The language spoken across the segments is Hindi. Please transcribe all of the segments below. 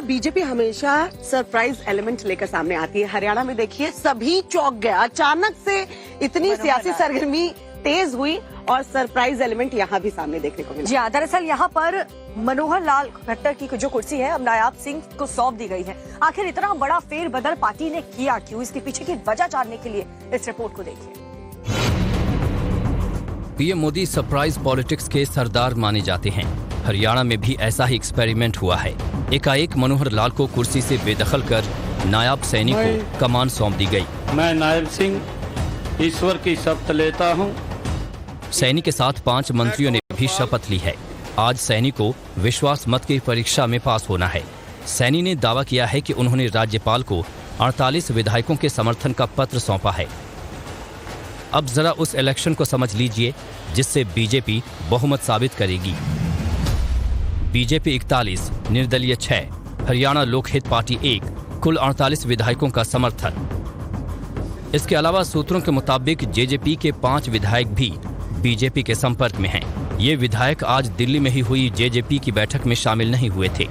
बेटा बीजेपी हमेशा सरप्राइज एलिमेंट लेकर सामने आती है। हरियाणा में देखिए सभी चौंक गए, अचानक से इतनी सियासी सरगर्मी तेज हुई और सरप्राइज एलिमेंट यहाँ भी सामने देखने को मिला। जी हाँ, दरअसल यहाँ पर मनोहर लाल खट्टर की जो कुर्सी है अब नायाब सिंह को सौंप दी गई है। आखिर इतना बड़ा फेरबदल पार्टी ने किया क्यों, इसके पीछे की वजह जानने के लिए इस रिपोर्ट को देखिए। पीएम मोदी सरप्राइज पॉलिटिक्स के सरदार माने जाते हैं। हरियाणा में भी ऐसा ही एक्सपेरिमेंट हुआ है। एकाएक मनोहर लाल को कुर्सी से बेदखल कर नायाब सैनी को कमान सौंप दी गई। मैं नायब सिंह ईश्वर की शपथ लेता हूं। सैनी के साथ 5 मंत्रियों ने भी शपथ ली है। आज सैनी को विश्वास मत की परीक्षा में पास होना है। सैनी ने दावा किया है कि उन्होंने राज्यपाल को 48 विधायकों के समर्थन का पत्र सौंपा है। अब जरा उस इलेक्शन को समझ लीजिए जिससे बीजेपी बहुमत साबित करेगी। बीजेपी 41, निर्दलीय 6, हरियाणा लोकहित पार्टी 1, कुल 48 विधायकों का समर्थन। इसके अलावा सूत्रों के मुताबिक जेजेपी के 5 विधायक भी बीजेपी के संपर्क में हैं। ये विधायक आज दिल्ली में ही हुई जेजेपी की बैठक में शामिल नहीं हुए थे।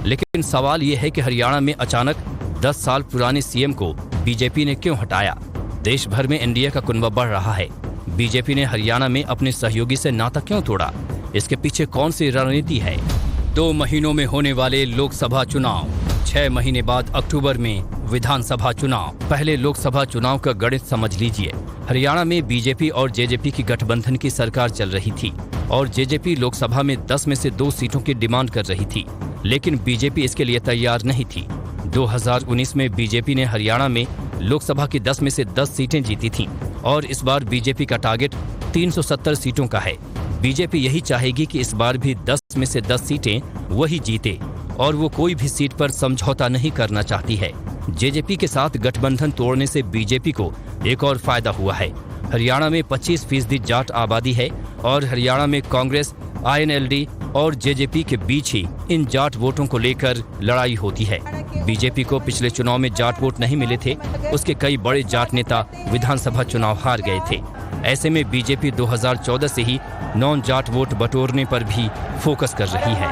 लेकिन सवाल ये है कि हरियाणा में अचानक 10 साल पुराने सीएम को बीजेपी ने क्यों हटाया। देश भर में एनडीए का कुनबा बढ़ रहा है। बीजेपी ने हरियाणा में अपने सहयोगी से नाता क्यों तोड़ा, इसके पीछे कौन सी रणनीति है। 2 महीनों में होने वाले लोकसभा चुनाव, 6 महीने बाद अक्टूबर में विधानसभा चुनाव। पहले लोकसभा चुनाव का गणित समझ लीजिए। हरियाणा में बीजेपी और जेजेपी की गठबंधन की सरकार चल रही थी और जेजेपी लोकसभा में 10 में से 2 सीटों की डिमांड कर रही थी, लेकिन बीजेपी इसके लिए तैयार नहीं थी। 2019 में बीजेपी ने हरियाणा में लोकसभा की 10 में से 10 सीटें जीती थीं और इस बार बीजेपी का टारगेट 370 सीटों का है। बीजेपी यही चाहेगी कि इस बार भी 10 में से 10 सीटें वही जीते और वो कोई भी सीट पर समझौता नहीं करना चाहती है। जेजेपी के साथ गठबंधन तोड़ने से बीजेपी को एक और फायदा हुआ है। हरियाणा में 25% जाट आबादी है और हरियाणा में कांग्रेस, आईएनएलडी और जेजेपी के बीच ही इन जाट वोटों को लेकर लड़ाई होती है। बीजेपी को पिछले चुनाव में जाट वोट नहीं मिले थे, उसके कई बड़े जाट नेता विधानसभा चुनाव हार गए थे। ऐसे में बीजेपी 2014 से ही नॉन जाट वोट बटोरने पर भी फोकस कर रही है।